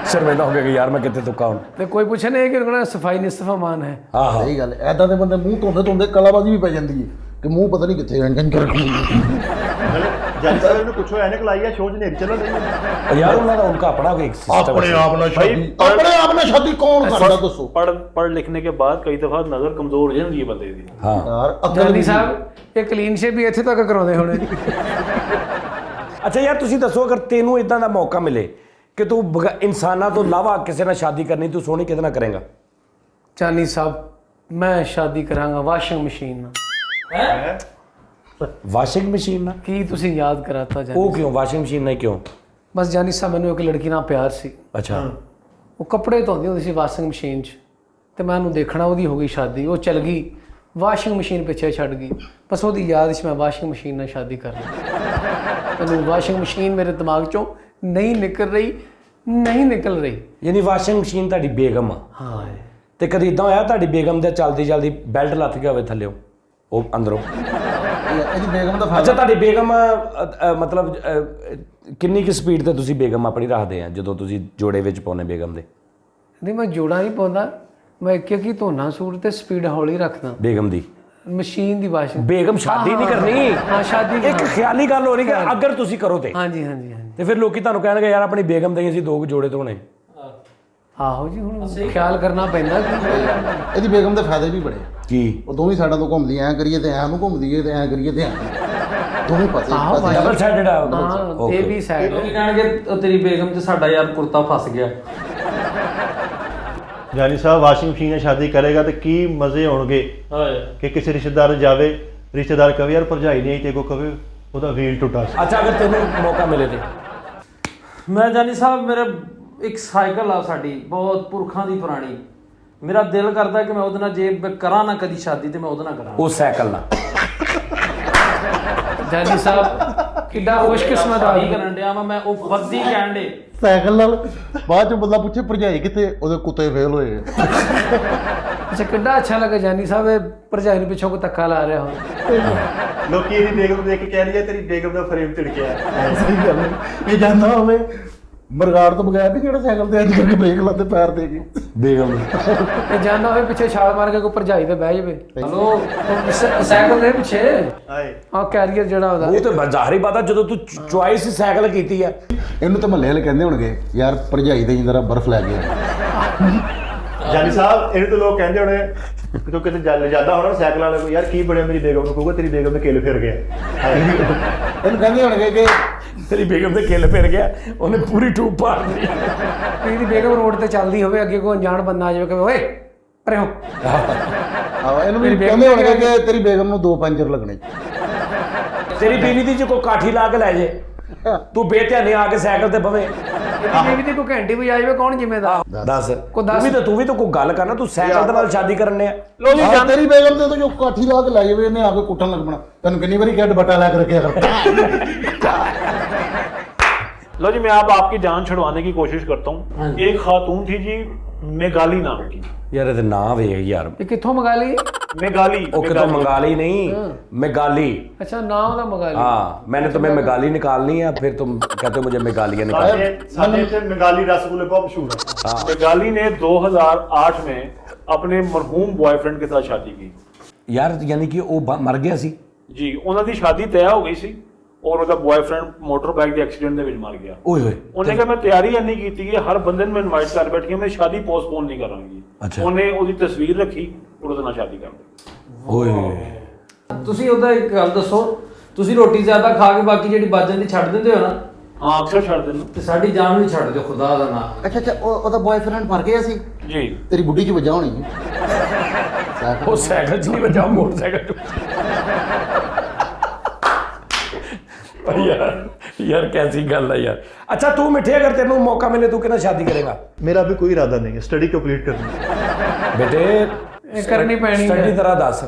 ਸ਼ਰਮਿੰਦਾ ਹੋ ਗਿਆ ਕਿ ਯਾਰ ਮੈਂ ਕਿੱਥੇ ਤੁੱਕਾ ਹੁਣ। ਤੇ ਕੋਈ ਪੁੱਛੇ ਨਹੀਂ ਕਿ ਉਹਨਾਂ ਸਫਾਈ ਨਿਸਫਾ ਮਾਨ ਹੈ। ਆਹੋ ਸਹੀ ਗੱਲ ਐਦਾਂ ਦੇ ਬੰਦੇ ਮੂੰਹ ਧੋਂਦੇ ਧੋਂਦੇ ਕਲਾਬਾਜ਼ੀ ਵੀ ਪੈ ਜਾਂਦੀ ਹੈ ਕਿ ਮੂੰਹ ਪਤਾ ਨਹੀਂ ਕਿੱਥੇ ਅੰਕਨ ਕਰ ਰੱਖੀ। ਜਾਨੀ ਸਾਹਿਬ ਇਹਨੂੰ ਪੁੱਛੋ ਐਨਕ ਲਾਈ ਆ, ਸ਼ੋਅ 'ਚ ਨੇਕ ਚੱਲਣ ਨਹੀਂ। ਯਾਰ ਉਹਨਾਂ ਦਾ ਉਨਕਾ ਆਪਣਾ ਕੋਈ ਸਿਸਟਮ ਆਪਣੇ ਆਪ ਨਾਲ ਸ਼ਾਦੀ ਕੌਣ ਕਰਦਾ ਦੱਸੋ। पढ़ लिखने के बाद कई दफा नजर कमजोर हो जाती है बंदे दी। ਹਾਂ ਯਾਰ ਅਕਲ ਜਾਨੀ ਵੀ ਸਾਹਿਬ ਇਹ ਕਲੀਨ ਸ਼ੇਪ ਵੀ ਇੱਥੇ ਤੱਕ ਕਰਾਉਂਦੇ ਹੋਣੇ। ਅੱਛਾ ਯਾਰ ਤੁਸੀਂ ਦੱਸੋ, ਅਗਰ ਤੈਨੂੰ ਇਦਾਂ ਦਾ ਮੌਕਾ ਮਿਲੇ ਕਿ ਤੂੰ ਇਨਸਾਨਾਂ ਤੋਂ ਇਲਾਵਾ ਕਿਸੇ ਨਾਲ ਸ਼ਾਦੀ ਕਰਨੀ, ਤੂੰ ਸੋਹਣੀ ਕਿਹਦੇ ਨਾਲ ਕਰੇਗਾ? ਜਾਨੀ ਸਾਹਿਬ ਮੈਂ ਸ਼ਾਦੀ ਕਰਾਂਗਾ ਵਾਸ਼ਿੰਗ ਮਸ਼ੀਨ ਨਾਲ। ਵਾਸ਼ਿੰਗ ਮਸ਼ੀਨ ਨਾਲ? ਕੀ ਤੁਸੀਂ ਯਾਦ ਕਰਾਤਾ ਜਾਨੀ? ਉਹ ਕਿਉਂ ਵਾਸ਼ਿੰਗ ਮਸ਼ੀਨ ਨਾਲ ਕਿਉਂ? ਬਸ ਜਾਨੀ ਸਾਹਿਬ ਮੈਨੂੰ ਇੱਕ ਲੜਕੀ ਨਾਲ ਪਿਆਰ ਸੀ, ਅੱਛਾ ਉਹ ਕੱਪੜੇ ਧੋਂਦੀ ਹੁੰਦੀ ਸੀ ਵਾਸ਼ਿੰਗ ਮਸ਼ੀਨ 'ਚ, ਤੇ ਮੈਂ ਉਹਨੂੰ ਦੇਖਣਾ, ਉਹਦੀ ਹੋ ਗਈ ਸ਼ਾਦੀ, ਉਹ ਚਲ ਗਈ ਵਾਸ਼ਿੰਗ ਮਸ਼ੀਨ ਪਿੱਛੇ ਛੱਡ ਗਈ। ਬਸ ਉਹਦੀ ਯਾਦ 'ਚ ਮੈਂ ਵਾਸ਼ਿੰਗ ਮਸ਼ੀਨ ਨਾਲ ਸ਼ਾਦੀ ਕਰ ਲਈ। ਮੈਨੂੰ ਵਾਸ਼ਿੰਗ ਮਸ਼ੀਨ ਮੇਰੇ ਦਿਮਾਗ 'ਚੋਂ ਨਹੀਂ ਨਿਕਲ ਰਹੀ। ਯਾਨੀ ਵਾਸ਼ਿੰਗ ਮਸ਼ੀਨ ਤੁਹਾਡੀ ਬੇਗਮ ਆ? ਹਾਂ। ਤੇ ਕਦੀ ਇਦਾਂ ਹੋਇਆ ਤੁਹਾਡੀ ਬੇਗਮ ਦੇ ਚਲਦੀ ਬੈਲਟ ਲੱਥ ਗਿਆ ਹੋਵੇ ਥੱਲਿਓ ਉਹ ਅੰਦਰੋਂ? ਇਹਦੀ ਬੇਗਮ ਦਾ ਅੱਛਾ ਤੁਹਾਡੀ ਬੇਗਮ ਮਤਲਬ ਕਿੰਨੀ ਕੁ ਸਪੀਡ ਤੇ ਤੁਸੀਂ ਬੇਗਮ ਆਪਣੀ ਰੱਖਦੇ ਆ ਜਦੋਂ ਤੁਸੀਂ ਜੋੜੇ ਵਿੱਚ ਪਾਉਨੇ ਬੇਗਮ ਦੇ? ਨਹੀਂ ਮੈਂ ਜੋੜਾ ਨਹੀਂ ਪਾਉਂਦਾ, ਮੈਂ ਇੱਕ ਧੋਣਾ ਸੂਟ ਤੇ ਸਪੀਡ ਹੌਲੀ ਰੱਖਦਾ। ਬੇਗਮ ਦੀ ਮਸ਼ੀਨ ਦੀ ਵਾਸ਼ਿੰਗ। ਬੇਗਮ ਸ਼ਾਦੀ ਨਹੀਂ ਕਰਨੀ। ਹਾਂ ਸ਼ਾਦੀ ਇੱਕ ਖਿਆਲੀ ਗੱਲ ਹੋ ਰਹੀ ਕਿ ਅਗਰ ਤੁਸੀਂ ਕਰੋ ਤੇ ਹਾਂਜੀ ਤੇ ਫਿਰ ਲੋਕੀ ਤੁਹਾਨੂੰ ਕਹਿਣਗੇ ਯਾਰ ਆਪਣੀ ਬੇਗਮ ਦੇ ਅਸੀਂ 2 ਜੋੜੇ ਧੋਣੇ। ਆਹੋ ਜੀ, ਹੁਣ ਖਿਆਲ ਕਰਨਾ ਪੈਂਦਾ। ਇਹਦੀ ਬੇਗਮ ਦੇ ਫਾਇਦੇ ਵੀ ਬੜੇ। ਕੀ? ਉਹ ਦੋਵੇਂ ਸਾਈਡਾਂ ਤੋਂ ਘੁੰਮਦੀ, ਐਂ ਕਰੀਏ ਤੇ ਐਂ ਨੂੰ ਘੁੰਮਦੀ ਏ, ਤੇ ਐਂ ਕਰੀਏ ਤੇ ਐਂ ਦੋਵੇਂ ਪਾਸੇ। ਡਬਲ ਸਾਈਡਡ ਆ? ਹਾਂ ਇਹ ਵੀ ਸਾਈਡ। ਲੋਕੀ ਕਹਿਣਗੇ ਉਹ ਤੇਰੀ ਬੇਗਮ 'ਚ ਸਾਡਾ ਯਾਰ ਕੁਰਤਾ ਫਸ ਗਿਆ। ਜਾਨੀ ਸਾਹਿਬ ਵਾਸ਼ਿੰਗ ਮਸ਼ੀਨ ਨਾਲ ਸ਼ਾਦੀ ਕਰੇਗਾ ਤੇ ਕੀ ਮਜ਼ੇ ਹੋਣਗੇ ਕਿ ਕਿਸੇ ਰਿਸ਼ਤੇਦਾਰ ਜਾਵੇ, ਰਿਸ਼ਤੇਦਾਰ ਕਵੇ ਯਾਰ ਭਰਜਾਈ ਨਹੀਂ ਆਈ, ਤੇ ਕੋ ਕਵੇ ਉਹਦਾ ਵੀਲ ਟੁੱਟਾ ਸੀ। ਅੱਛਾ ਅਗਰ ਤੈਨੂੰ ਮੌਕਾ ਮਿਲੇ ਤੇ? ਮੈਂ ਜਾਨੀ ਸਾਹਿਬ ਮੇਰਾ ਇੱਕ ਸਾਈਕਲ ਆ ਸਾਡੀ ਬਹੁਤ ਪੁਰਖਾਂ ਦੀ ਪੁਰਾਣੀ, ਮੇਰਾ ਦਿਲ ਕਰਦਾ ਕਿ ਮੈਂ ਉਹਦੇ ਨਾਲ ਜੇ ਮੈਂ ਕਰਾਂ ਨਾ ਕਦੀ ਸ਼ਾਦੀ ਤੇ ਮੈਂ ਉਹਦੇ ਨਾਲ ਕਰਾਂ। ਉਹ ਸਾਈਕਲ ਨਾਲ? ਜਾਨੀ ਸਾਹਿਬ ਕਿੱਡਾ ਖੁਸ਼ਕਿਸਮਤ ਆ ਕੀ ਕਰਨ ਡਿਆ ਮੈਂ ਉਹ ਵਰਦੀ ਕਹਿਣ ਦੇ ਸਾਈਕਲ ਨਾਲ ਬਾਅਦ ਚ ਬੰਦਾ ਪੁੱਛੇ ਭਰਜਾਈ ਕਿੱਥੇ, ਉਹਦੇ ਕੁੱਤੇ ਫੇਲ ਹੋਏ। ਅੱਛਾ ਕਿੱਡਾ ਅੱਛਾ ਲੱਗਾ ਜਾਨੀ ਸਾਹਿਬ ਇਹ ਭਰਜਾਈ ਨੂੰ ਪਿੱਛੋਂ ਕੋ ਧੱਕਾ ਲਾ ਰਿਹਾ ਹੋ। ਲੋਕੀ ਇਹਦੀ ਬੇਗਮ ਨੂੰ ਦੇਖ ਕੇ ਕਹਿ ਰਹੀ ਹੈ ਤੇਰੀ ਬੇਗਮ ਦਾ ਫਰੇਮ ਝਿੜਕਿਆ। ਸਹੀ ਗੱਲ ਹੈ। ਇਹ ਜਾਂਦਾ ਹੋਵੇ ਮਰਗਾੜ ਤੋਂ ਬਗੈਰ ਵੀ ਜਿਹੜਾ ਸਾਈਕਲ ਤੇ ਅੱਜ ਕਰਕੇ ਬ੍ਰੇਕ ਲਾਉਂਦੇ ਪੈਰ ਦੇ ਕੇ ਬੇਗਮ ਇਹ ਜਾਂਦਾ ਹੋਵੇ ਪਿੱਛੇ ਛਾਲ ਮਾਰ ਕੇ ਕੋਈ ਭਰਜਾਈ ਤੇ ਬਹਿ ਜਾਵੇ। ਹਲੋ ਸਾਈਕਲ ਦੇ ਪਿੱਛੇ ਹਾਏ ਆ ਕੈਰੀਅਰ ਜਿਹੜਾ ਉਹਦਾ। ਉਹ ਤੇ ਜ਼ਾਹਰੀ ਬਾਤ ਆ, ਜਦੋਂ ਤੂੰ ਚੁਆਇਸ ਹੀ ਸਾਈਕਲ ਕੀਤੀ ਆ। ਇਹਨੂੰ ਤਾਂ ਮਹੱਲੇ ਵਾਲੇ ਕਹਿੰਦੇ ਹੋਣਗੇ ਯਾਰ ਭਰਜਾਈ ਦੇ ਜਿੰਦਰਾ ਬਰਫ਼ ਲੈ ਕੇ ਆ। ਜਾਨੀ ਸਾਹਿਬ ਇਹਨੂੰ ਤਾਂ ਲੋਕ ਕਹਿੰਦੇ ਹੋਣੇ ਕਿ ਤੂੰ ਕਿਤੇ ਜਾਂਦਾ ਹੋਣਾ ਸਾਈਕਲ ਵਾਲੇ ਕੋਲ, ਯਾਰ ਕੀ ਬਣਿਆ ਮੇਰੀ ਬੇਗਮ ਨੂੰ, ਕਹੂਗਾ ਤੇਰੀ ਬੇਗਮ ਦੇ ਕਿੱਲ ਫਿਰ ਗਿਆ। ਇਹਨੂੰ ਕਹਿੰਦੇ ਹੋਣਗੇ ਕਿ ਤੇਰੀ ਬੇਗਮ ਦੇ ਕਿੱਲ ਫਿਰ ਗਿਆ, ਉਹਨੇ ਪੂਰੀ ਟੂਬ ਪਾੜ ਦਿੱਤੀ। ਇਹਦੀ ਬੇਗਮ ਰੋਡ ਤੇ ਚੱਲਦੀ ਹੋਵੇ, ਅੱਗੇ ਕੋਈ ਅਣਜਾਣ ਬੰਦਾ ਆ ਜਾਵੇ ਕਹੇ ਓਏ ਪਰੇ ਹੋ। ਇਹਨੂੰ ਵੀ ਕਹਿੰਦੇ ਹੋਣਗੇ ਕਿ ਤੇਰੀ ਬੇਗਮ ਨੂੰ 2 ਪੰਜਰ ਲੱਗਣੇ। ਤੇਰੀ ਬੀਵੀ ਦੀ ਜੇ ਕੋਈ ਕਾਠੀ ਲਾ ਕੇ ਲੈ ਜੇ, ਤੂੰ ਬੇਧਿਆਨੇ ਆ ਕੇ ਸਾਈਕਲ ਤੇ ਬਵੇਂ। ਇਹਦੀ ਵੀ ਕੋਈ ਘੰਟੀ ਵਜਾ ਜਾਵੇ, ਕੌਣ ਜ਼ਿੰਮੇਦਾਰ? ਦੱਸ ਕੋਈ ਦੱਸ। ਤੂੰ ਵੀ ਤਾਂ ਕੋਈ ਗੱਲ ਕਰਨਾ, ਤੂੰ ਸਾਈਕਲ ਦੇ ਨਾਲ ਸ਼ਾਦੀ ਕਰਨੇ ਆ। ਲੋ ਜੀ ਤੇਰੀ ਬੇਗਮ ਤੇ ਜੋ ਕਾਠੀ ਲਾ ਕੇ ਲੈ ਜਾਵੇ, ਇਹਨੇ ਆ ਕੇ ਕੁੱਟਣ ਲੱਗ ਪਣਾ। ਤੈਨੂੰ ਕਿੰਨੀ ਵਾਰੀ ਕਿਹਾ ਦੁਪੱਟਾ ਲੈ ਕੇ ਰੱਖਿਆ ਕਰ। लो जी मैं आपकी जान छुड़वाने की कोशिश करता हूँ। एक खातून थी जी मेघाली नाम की। ਯਾਰ ਇਹਦੇ ਨਾਂ ਵੇਖ ਯਾਰ। ਇਹ ਕਿੱਥੋਂ ਮੰਗਾ ਲਈ? मेघाली ਉਹ ਕਿਤੋਂ ਮੰਗਾਲੀ नहीं, मेघाली। अच्छा नाम था मंगाली। हाँ मैंने तुम्हें मेघाली निकालनी है, फिर तुम कहते हो मुझे मेघालिया निकाल। ਸਾਡੇ ਇੱਥੇ ਬੰਗਾਲੀ ਰਸਗੁੱਲੇ बहुत मशहूर है। मेघाली ने 2008 में अपने मरहूम बॉयफ्रेंड के साथ शादी की। ਯਾਰ ਯਾਨੀ ਕਿ ਉਹ ਮਰ ਗਿਆ ਸੀ? ਜੀ ਉਹਨਾਂ ਦੀ ਸ਼ਾਦੀ ਤੈਅ ਹੋ ਗਈ ਸੀ ਔਰ ਉਹਦਾ ਬॉयਫ੍ਰੈਂਡ ਮੋਟਰ ਬਾਈਕ ਦੇ ਐਕਸੀਡੈਂਟ ਦੇ ਵਿੱਚ ਮਰ ਗਿਆ। ਓਏ ਹੋਏ। ਉਹਨੇ ਕਿਹਾ ਮੈਂ ਤਿਆਰੀ ਇੰਨੀ ਕੀਤੀ ਹੈ, ਹਰ ਬੰਦੇ ਨੂੰ ਮੈਂ ਇਨਵਾਈਟ ਕਰ ਬੈਠੀ ਹਾਂ, ਮੈਂ ਸ਼ਾਦੀ ਪੋਸਟਪੋਨ ਨਹੀਂ ਕਰਾਂਗੀ। ਅੱਛਾ। ਉਹਨੇ ਉਹਦੀ ਤਸਵੀਰ ਰੱਖੀ, ਉਹਦੇ ਨਾਲ ਸ਼ਾਦੀ ਕਰ ਦਿੱਤੀ। ਓਏ ਹੋਏ। ਤੁਸੀਂ ਉਹਦਾ ਇੱਕ ਗੱਲ ਦੱਸੋ, ਤੁਸੀਂ ਰੋਟੀ ਜ਼ਿਆਦਾ ਖਾ ਕੇ ਬਾਕੀ ਜਿਹੜੀ ਬਚ ਜਾਂਦੀ ਛੱਡ ਦਿੰਦੇ ਹੋ ਨਾ? ਹਾਂ, ਅਕਸਰ ਛੱਡ ਦਿੰਦਾ। ਤੇ ਸਾਡੀ ਜਾਨ ਵੀ ਛੱਡ ਦਿਓ, ਖੁਦਾ ਦਾ ਨਾਮ। ਅੱਛਾ ਉਹਦਾ ਬॉयਫ੍ਰੈਂਡ ਮਰ ਗਿਆ ਸੀ? ਜੀ। ਤੇਰੀ ਬੁੱਢੀ 'ਚ ਵੱਜਾ ਹੋਣੀ ਉਹ ਸਾਈਕਲ 'ਚ ਨਹੀਂ ਵੱਜਾ, ਮੋਟਰਸਾਈਕਲ 'ਚ। यार कैसी गल है यार। अच्छा तू मिठे अगर तेन मौका मिले तू कितना शादी करेगा? मेरा अभी कोई इरादा नहीं है, स्टडी कंप्लीट करनी है। बेटे करनी पैनी स्टडी तरह दस।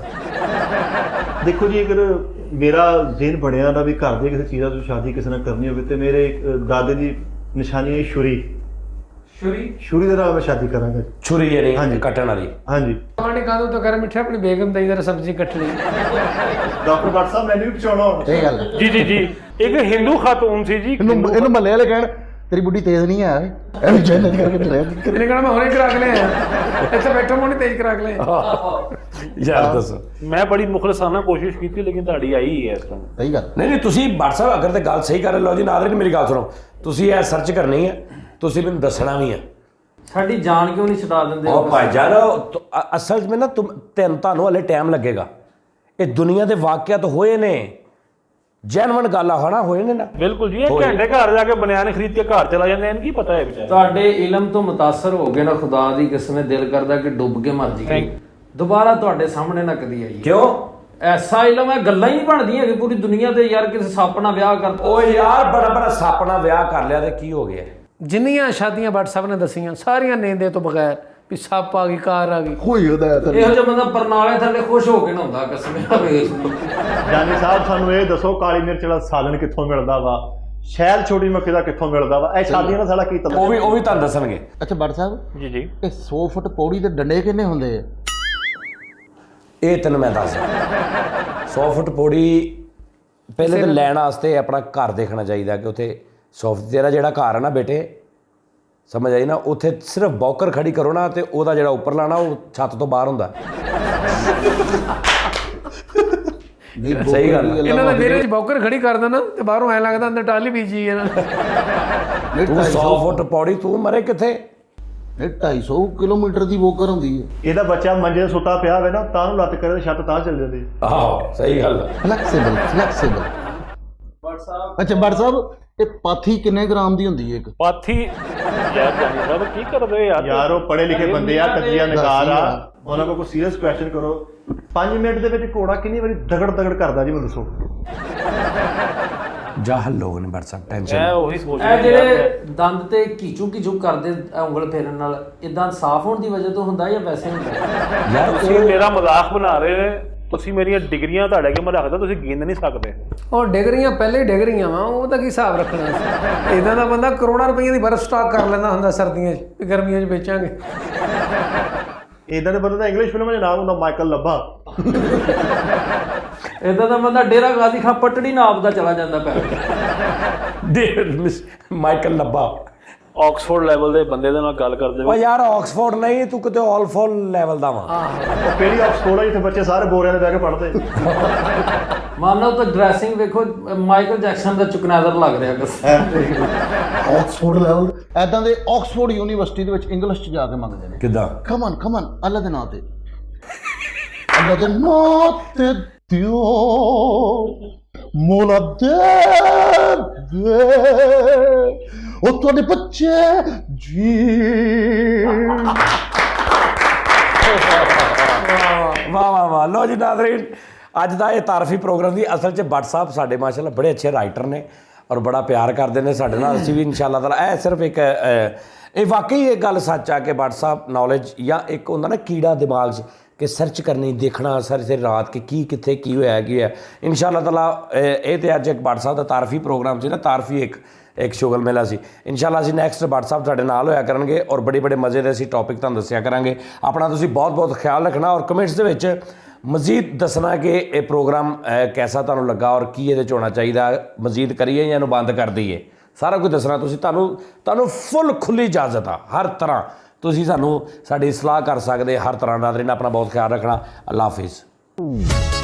देखो जी, अगर मेरा जेन बनया ना भी घर दे किसी चीज़ ਤੋਂ शादी किसी ਨਾਲ करनी होगी तो मेरे दादे ਦੀ निशानी है छुरी। छुरी ਦੇ ਨਾਲ मैं शादी करांगा। छुरी है हाँ नहीं जी। कटन वाली? हाँ जी। ਪਾਣੀ ਕਾਦੋਂ ਤੋਂ ਕਰ ਮਿੱਠਾ ਆਪਣੀ ਬੇਗਮ ਦਈ ਜਰਾ ਸਬਜ਼ੀ ਕੱਟ ਲਈ। ਡਾਕਟਰ ਭੱਟ ਸਾਹਿਬ ਮੈਨੂੰ ਵੀ ਪਛਾਣੋ। ਇਹ ਗੱਲ ਜੀ ਜੀ ਜੀ। ਇੱਕ ਹਿੰਦੂ ਖਾਤੂਨ ਸੀ ਜੀ। ਇਹਨੂੰ ਮੱਲੇ ਵਾਲੇ ਕਹਿਣ ਤੇਰੀ ਬੁੱਢੀ ਤੇਜ਼ ਨਹੀਂ ਆ, ਐਵੇਂ ਜੈਲਨ ਕਰਕੇ ਤੁਰਿਆ। ਇਹਨੇ ਕਹਣਾ ਮੈਂ ਹੁਣੇ ਕਰਾ ਕੇ ਲਿਆ, ਇੱਥੇ ਬੈਠੋ ਮੋਣੀ ਤੇਜ਼ ਕਰਾ ਕੇ ਲਿਆ। यार दसो। ਮੈਂ ਬੜੀ ਮੁਖਲਸਾਨਾ ਕੋਸ਼ਿਸ਼ ਕੀਤੀ ਲੇਕਿਨ ਤੁਹਾਡੀ ਆਈ ਹੀ ਹੈ ਇਸ ਤਰ੍ਹਾਂ। ਸਹੀ ਗੱਲ। नहीं नहीं तुसी भट्ट साहब अगर तो गल सही कर लो जी नादरीन मेरी गल सुनो, तुसी ये सर्च करनी है, तुसी मैनूं दसना भी है। ਸਾਡੀ ਜਾਨ ਕਿਉਂ ਨਹੀਂ ਛਡਾ ਦਿੰਦੇ? ओ भाईजान असल में ना ਤੁਹਾਨੂੰ ਹਲੇ ਟਾਈਮ ਲੱਗੇਗਾ। ਇਹ ਦੁਨੀਆ ਦੇ ਵਾਕਿਆਤ ਹੋਏ ਨੇ, ਜੈਨੂਇਨ ਗੱਲ ਆ ਹਨਾ, ਹੋਏ ਨੇ ਨਾ। ਬਿਲਕੁਲ ਜੀ। ਇਹ ਘੰਟੇ ਘਰ ਜਾ ਕੇ ਬਨਿਆਨ ਖਰੀਦ ਕੇ ਘਰ ਚਲਾ ਜਾਂਦੇ, ਇਹਨੂੰ ਕੀ ਪਤਾ ਹੈ ਵਿਚਾਰੇ। ਤੁਹਾਡੇ ਇਲਮ ਤੋਂ ਮੁਤਾਸਰ ਹੋ ਗਏ ਨਾ, ਖੁਦਾ ਦੀ ਕਸਮ ਹੈ, ਦਿਲ ਕਰਦਾ ਕਿ ਡੁੱਬ ਕੇ ਮਰ ਜਾਈਏ, ਦੁਬਾਰਾ ਤੁਹਾਡੇ ਸਾਹਮਣੇ ਨਾ ਕਦੀ ਆਈਏ। ਕਿਉਂ? ਐਸਾ ਇਲਮ ਹੈ, ਗੱਲਾਂ ਹੀ ਨਹੀਂ ਬਣਦੀਆਂ ਕਿ ਪੂਰੀ ਦੁਨੀਆ ਤੇ ਯਾਰ ਕਿਸੇ ਸੱਪ ਨਾਲ ਵਿਆਹ ਕਰਤਾ। ਓ ਯਾਰ ਬੜਾ ਬੜਾ ਸੱਪ ਨਾਲ ਵਿਆਹ ਕਰ ਲਿਆ ਤੇ ਕੀ ਹੋ ਗਿਆ? ਜਿੰਨੀਆਂ ਸ਼ਾਦੀਆਂ ਭੱਟ ਸਾਹਿਬ ਨੇ ਦੱਸੀਆਂ ਸਾਰੀਆਂ ਨੇਂਦੇ ਤੋਂ ਬਗੈਰ, ਵੀ ਸੱਪ ਆ ਗਈ, ਕਾਰ ਆ ਗਈ। ਕੋਈ ਉਹਦਾ ਇਹੋ ਜਿਹਾ ਬੰਦਾ ਪਰਨਾਲੇ ਥੱਲੇ ਖੁਸ਼ ਹੋ ਕੇ ਨਹਾਉਂਦਾ, ਕਸਮ ਵੇਖ ਲਈ। ਜਾਨੀ ਸਾਹਿਬ ਸਾਨੂੰ ਇਹ ਦੱਸੋ, ਕਾਲੀ ਮਿਰਚ ਵਾਲਾ ਸਾਲਨ ਕਿੱਥੋਂ ਮਿਲਦਾ ਵਾ? ਸ਼ਹਿਦ ਛੋਟੀ ਮੱਕੀ ਦਾ ਕਿੱਥੋਂ ਮਿਲਦਾ ਵਾ? ਇਹ ਸ਼ਾਦੀਆਂ ਨਾਲ ਸਾਡਾ ਕੀ ਤਲਕ? ਉਹ ਵੀ ਤੁਹਾਨੂੰ ਦੱਸਣਗੇ। ਅੱਛਾ ਭੱਟ ਸਾਹਿਬ, ਜੀ ਜੀ। ਇਹ 100 ਫੁੱਟ ਪੌੜੀ ਦੇ ਡੰਡੇ ਕਿੰਨੇ ਹੁੰਦੇ ਆ? ਇਹ ਤੈਨੂੰ ਮੈਂ ਦੱਸ 100 ਫੁੱਟ ਪੌੜੀ ਪਹਿਲੇ ਤਾਂ ਲੈਣ ਵਾਸਤੇ ਆਪਣਾ ਘਰ ਦੇਖਣਾ ਚਾਹੀਦਾ ਕਿ ਉੱਥੇ 100 ਤੇਰਾ ਜਿਹੜਾ ਘਰ ਹੈ ਨਾ ਬੇਟੇ, ਸਮਝ ਆਈ ਨਾ, ਉੱਥੇ ਸਿਰਫ ਬੌਕਰ ਖੜੀ ਕਰੋ ਨਾ ਤੇ ਉਹਦਾ ਜਿਹੜਾ ਉੱਪਰ ਲਾਣਾ ਉਹ ਛੱਤ ਤੋਂ ਬਾਹਰ ਹੁੰਦਾ। ਸਹੀ ਗੱਲ ਹੈ। ਇਹਨਾਂ ਦਾ ਵਿਹੜੇ 'ਚ ਬੌਕਰ ਖੜੀ ਕਰ ਦੇਣਾ ਤੇ ਬਾਹਰੋਂ ਐ ਲੱਗਦਾ ਅੰਦਰ ਟਾਲੀ ਬੀਜੀ ਇਹਨਾਂ ਨੇ। ਤੂੰ 100 ਫੁੱਟ ਪੌੜੀ ਤੂੰ ਮਰੇ ਕਿੱਥੇ? ਇਹ 250 ਕਿਲੋਮੀਟਰ ਦੀ ਵੋਕਰ ਹੁੰਦੀ ਹੈ। ਇਹਦਾ ਬੱਚਾ ਮੰਜੇ ਤੇ ਸੁੱਤਾ ਪਿਆ ਹੋਵੇ ਨਾ, ਤਾਂ ਨੂੰ ਲੱਤ ਕਰੇ ਛੱਤ ਤਾਂ ਚੱਲ ਜਾਂਦੀ। ਆਹੋ ਸਹੀ ਗੱਲ ਹੈ। ਫਲੈਕਸੀਬਲ। ਅੱਛਾ ਭੱਟ ਸਾਹਿਬ, ਇਹ ਪਾਥੀ ਕਿੰਨੇ ਗ੍ਰਾਮ ਦੀ ਹੁੰਦੀ ਹੈ ਇੱਕ? ਪਾਥੀ ਯਾਰ ਜਾਨੀ ਸਾਹਿਬ ਕੀ ਕਰਦੇ ਯਾਰ ਉਹ ਪੜ੍ਹੇ ਲਿਖੇ ਬੰਦੇ ਆ, ਤਜੀਆ ਨਿਗਾਰ ਆ, ਉਹਨਾਂ ਕੋਲ ਕੋਈ ਸੀਰੀਅਸ ਕੁਐਸਚਨ ਕਰੋ। 5 ਮਿੰਟ ਦੇ ਵਿੱਚ ਘੋੜਾ ਕਿੰਨੀ ਵਾਰੀ ਦਗੜ ਕਰਦਾ ਜੀ, ਮੈਨੂੰ ਦੱਸੋ। ਜਾਹਲ ਲੋਕ ਨੇ ਭੱਟ ਸਾਹਿਬ, ਮੈਂ ਟੈਨਸ਼ਨ। ਉਹੀ ਸੋਚ ਇਹ ਜਿਹੜੇ ਦੰਦ ਤੇ ਕੀਚੂ ਕਰਦੇ ਉਂਗਲ ਫੇਰਨ ਨਾਲ, ਇਦਾਂ ਸਾਫ਼ ਹੋਣ ਦੀ ਵਜ੍ਹਾ ਤੋਂ ਹੁੰਦਾ ਜਾਂ ਵੈਸੇ ਹੁੰਦਾ? ਯਾਰ ਤੁਸੀਂ ਮੇਰਾ ਮਜ਼ਾਕ ਬਣਾ ਰਹੇ ਨੇ। ਤੁਸੀਂ ਮੇਰੀਆਂ ਡਿਗਰੀਆਂ ਤੁਹਾਡੇ ਅੱਗੇ ਮੈਂ ਰੱਖਦਾ, ਤੁਸੀਂ ਗਿਣ ਨਹੀਂ ਸਕਦੇ। ਉਹ ਡਿਗਰੀਆਂ ਪਹਿਲੇ ਹੀ ਡਿਗਰੀਆਂ ਵਾ, ਉਹਦਾ ਕੀ ਹਿਸਾਬ ਰੱਖਣਾ? ਇਦਾਂ ਦਾ ਬੰਦਾ ਕਰੋੜਾਂ ਰੁਪਈਆ ਦੀ ਬਰਫ਼ ਸਟਾਕ ਕਰ ਲੈਂਦਾ ਹੁੰਦਾ ਸਰਦੀਆਂ 'ਚ, ਵੀ ਗਰਮੀਆਂ 'ਚ ਵੇਚਾਂਗੇ। ਇਦਾਂ ਦੇ ਬੰਦੇ ਦਾ ਇੰਗਲਿਸ਼ ਫਿਲਮਾਂ 'ਚ ਨਾਮ ਹੁੰਦਾ ਮਾਈਕਲ ਲੱਭਾ। ਇਦਾਂ ਦਾ ਬੰਦਾ ਡੇਰਾ ਗਾਜ਼ੀ ਖਾਂ ਪਟੜੀ ਨਾਪ ਦਾ ਚਲਾ ਜਾਂਦਾ ਪੈ। ਮਾਈਕਲ ਲੱਭਾ ਆਕਸਫੋਰਡ ਲੈਵਲ ਦੇ ਬੰਦੇ ਦੇ ਨਾਲ ਗੱਲ ਕਰਦੇ ਓ ਯਾਰ ਆਕਸਫੋਰਡ ਨਹੀਂ, ਤੂੰ ਕਿਤੇ ਆਲਫੋਰਡ ਲੈਵਲ ਦਾ ਵਾ। ਉਹ ਕਿਹੜੀ ਆਕਸਫੋਰਡ ਆ ਜਿੱਥੇ ਬੱਚੇ ਸਾਰੇ ਬੋਰਿਆਂ ਦੇ ਬਹਿ ਕੇ ਪੜ੍ਹਦੇ? ਮਾਨੋ ਤਾਂ ਡਰੈਸਿੰਗ ਵੇਖੋ, ਮਾਈਕਲ ਜੈਕਸਨ ਦਾ ਚੁਕਨਾਦਰ ਲੱਗ ਰਿਹਾ ਕਸ। ਆਕਸਫੋਰਡ ਲੈਵਲ ਐਦਾਂ ਦੇ ਆਕਸਫੋਰਡ ਯੂਨੀਵਰਸਿਟੀ ਦੇ ਵਿੱਚ ਇੰਗਲਿਸ਼ 'ਚ ਜਾ ਕੇ ਮੰਗਦੇ ਨੇ। ਕਿੱਦਾਂ? ਕਮ ਔਨ ਅੱਲਾ ਦੇ ਨਾਂ ਤੇ, ਅੱਲਾ ਦੇ ਨਾਂ ਤੇ ਦਿਓ ਮੋਲਾ ਦੇ ਉਹ ਤੁਹਾਡੇ ਬੱਚੇ ਜੀ। ਵਾਹ ਵਾਹ ਵਾਹ। ਲੋ ਜੀ ਨਾਜ਼ਰੀਨ, ਅੱਜ ਦਾ ਇਹ ਤਾਰਫੀ ਪ੍ਰੋਗਰਾਮ ਦੀ ਅਸਲ 'ਚ ਭੱਟ ਸਾਹਿਬ ਸਾਡੇ ਮਾਸ਼ਾਅੱਲਾ ਬੜੇ ਅੱਛੇ ਰਾਈਟਰ ਨੇ ਔਰ ਬੜਾ ਪਿਆਰ ਕਰਦੇ ਨੇ ਸਾਡੇ ਨਾਲ। ਅਸੀਂ ਵੀ ਇਨਸ਼ਾਅੱਲਾ ਤਾਲਾ ਇਹ ਸਿਰਫ ਇੱਕ ਇਹ ਵਾਕਈ ਇਹ ਗੱਲ ਸੱਚ ਆ ਕਿ ਭੱਟ ਸਾਹਿਬ ਨੌਲੇਜ ਜਾਂ ਇੱਕ ਹੁੰਦਾ ਨਾ ਕੀੜਾ ਦਿਮਾਗ 'ਚ ਕਿ ਸਰਚ ਕਰਨੀ, ਦੇਖਣਾ ਸਾਰੀ ਰਾਤ ਕਿ ਕੀ ਕਿੱਥੇ ਕੀ ਹੋਇਆ ਇਨਸ਼ਾਅੱਲਾ ਤਾਲਾ। ਇਹ ਤੇ ਅੱਜ ਇੱਕ ਭੱਟ ਸਾਹਿਬ ਦਾ ਤਾਰਫੀ ਪ੍ਰੋਗਰਾਮ ਸੀ ਨਾ, ਤਾਰਫੀ ਇੱਕ ਸ਼ੁਗਲ ਮੇਲਾ ਸੀ। ਇਨਸ਼ਾਅੱਲਾ ਅਸੀਂ ਨੈਕਸਟ ਭੱਟ ਸਾਹਿਬ ਤੁਹਾਡੇ ਨਾਲ ਹੋਇਆ ਕਰਨਗੇ ਔਰ ਬੜੇ ਮਜ਼ੇ ਦੇ ਅਸੀਂ ਟੌਪਿਕ ਤੁਹਾਨੂੰ ਦੱਸਿਆ ਕਰਾਂਗੇ। ਆਪਣਾ ਤੁਸੀਂ ਬਹੁਤ ਖਿਆਲ ਰੱਖਣਾ ਔਰ ਕਮੈਂਟਸ ਦੇ ਵਿੱਚ ਮਜ਼ੀਦ ਦੱਸਣਾ ਕਿ ਇਹ ਪ੍ਰੋਗਰਾਮ ਕੈਸਾ ਤੁਹਾਨੂੰ ਲੱਗਾ ਔਰ ਕੀ ਇਹਦੇ 'ਚ ਹੋਣਾ ਚਾਹੀਦਾ, ਮਜ਼ੀਦ ਕਰੀਏ ਜਾਂ ਇਹਨੂੰ ਬੰਦ ਕਰ ਦਈਏ, ਸਾਰਾ ਕੁਝ ਦੱਸਣਾ। ਤੁਸੀਂ ਤੁਹਾਨੂੰ ਫੁੱਲ ਖੁੱਲੀ ਇਜਾਜ਼ਤ ਆ, ਹਰ ਤਰ੍ਹਾਂ ਤੁਸੀਂ ਸਾਨੂੰ ਸਾਡੀ ਸਲਾਹ ਕਰ ਸਕਦੇ ਹਰ ਤਰ੍ਹਾਂ। ਨਾਜ਼ਰੀਨ ਆਪਣਾ ਬਹੁਤ ਖਿਆਲ ਰੱਖਣਾ। ਅੱਲਾ ਹਾਫਿਜ਼। ਨੂੰ